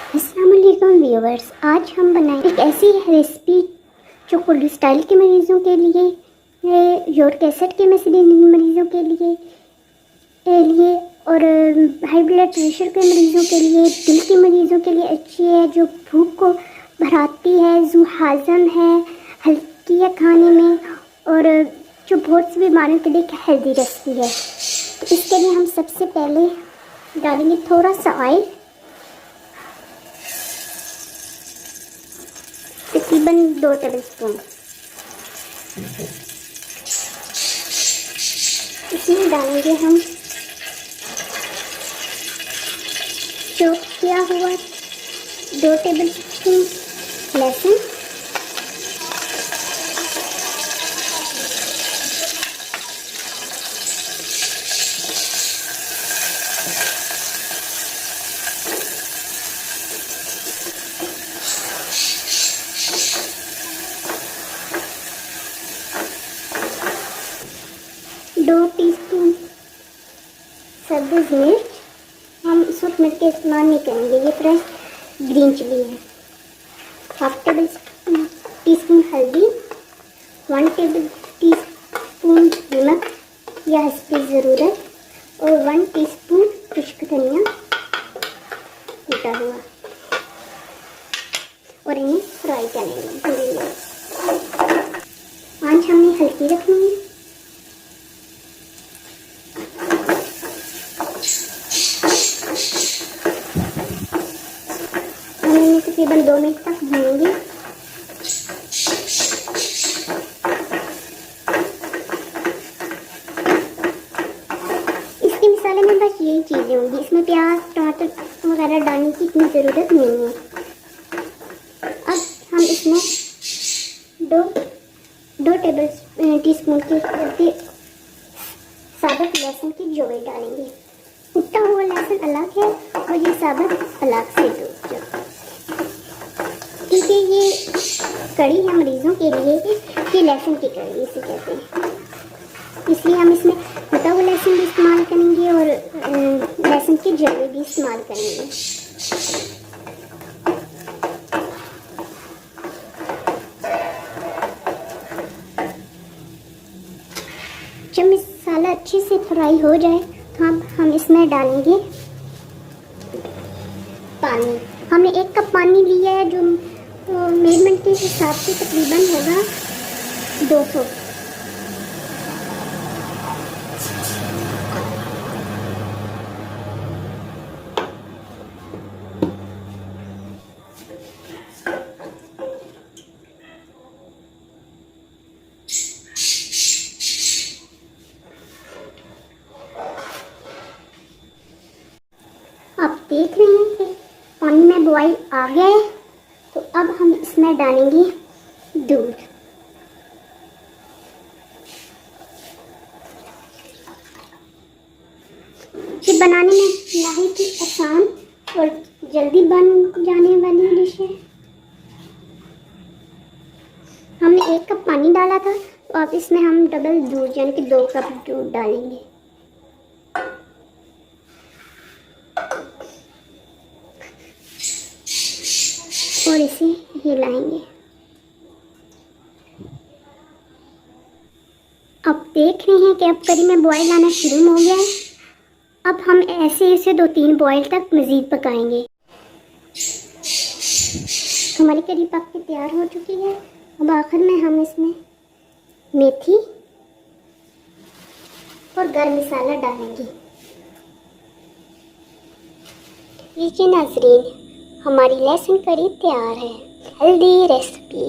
अस्सलाम वालेकुम व्यूवर्स, आज हम बनाएंगे एक ऐसी रेसिपी जो कोलेस्ट्रॉल के मरीज़ों के लिए, यूरिक एसिड के मरीज़ों के लिए और हाई ब्लड प्रेशर के मरीज़ों के लिए, दिल के मरीज़ों के लिए अच्छी है, जो भूख को भराती है, जो हाजम है, हल्की है खाने में और जो बहुत सी बीमारियों के लिए एक हेल्दी रेसिपी है। तो इसके लिए हम सबसे पहले डालेंगे थोड़ा सा ऑयल, तकरीबन 2 टेबलस्पून। इसमें डालेंगे हम चॉप किया हुआ 2 टेबलस्पून लहसुन, दो टीस्पून सब्ज़ मिर्च। हम इस वक्त मिर्च का इस्तेमाल नहीं करेंगे, ये फ्रेश ग्रीन चिली है। हाफ टेबल टीस्पून हल्दी, 1 टेबल टीस्पून नमक या हस्बे ज़रूरत और 1 टीस्पून खुश्क धनिया कूटा हुआ, और इन्हें फ्राई करेंगे। आंच हमने हल्की रखनी है। हम तकरीबन 2 मिनट तक भूनेंगे। इसके मसाले में बस यही चीज़ें होंगी, इसमें प्याज टमाटर वगैरह डालने की इतनी ज़रूरत नहीं है। अब हम इसमें दो टेबल टीस्पून की साबुत लहसुन की जोड़ी डालेंगे। कुटा हुआ लहसुन अलग है और ये साबुत अलग से दो, क्योंकि ये कड़ी है मरीज़ों के लिए, ये लहसुन की कड़ी इसे कहते हैं, इसलिए हम इसमें कुटा हुआ लहसुन भी इस्तेमाल करेंगे और लहसुन की जड़ी भी इस्तेमाल करेंगे। जब मसाला अच्छे से फ्राई हो जाए तो हम इसमें डालेंगे पानी। हमने 1 कप पानी लिया है, जो मेजरमेंट के हिसाब से तकरीबन होगा 200। आप देख रहे हैं कि पानी में बॉईल आ गया है, तो अब हम इसमें डालेंगे दूध। ये बनाने में बहुत ही आसान और जल्दी बन जाने वाली डिश है। हमने 1 कप पानी डाला था, तो अब इसमें हम डबल दूध यानी कि 2 कप दूध डालेंगे। और इसे हिलाएंगे। अब देख रहे हैं कि अब करी में बॉयल आना शुरू हो गया है। अब हम ऐसे इसे 2-3 बॉयल तक मज़ीद पकाएंगे। हमारी करी पक के तैयार हो चुकी है। अब आखिर में हम इसमें मेथी और गरम मसाला डालेंगे। लीजिए नाज़रीन, हमारी लहसुन करी तैयार है। Healthy recipe.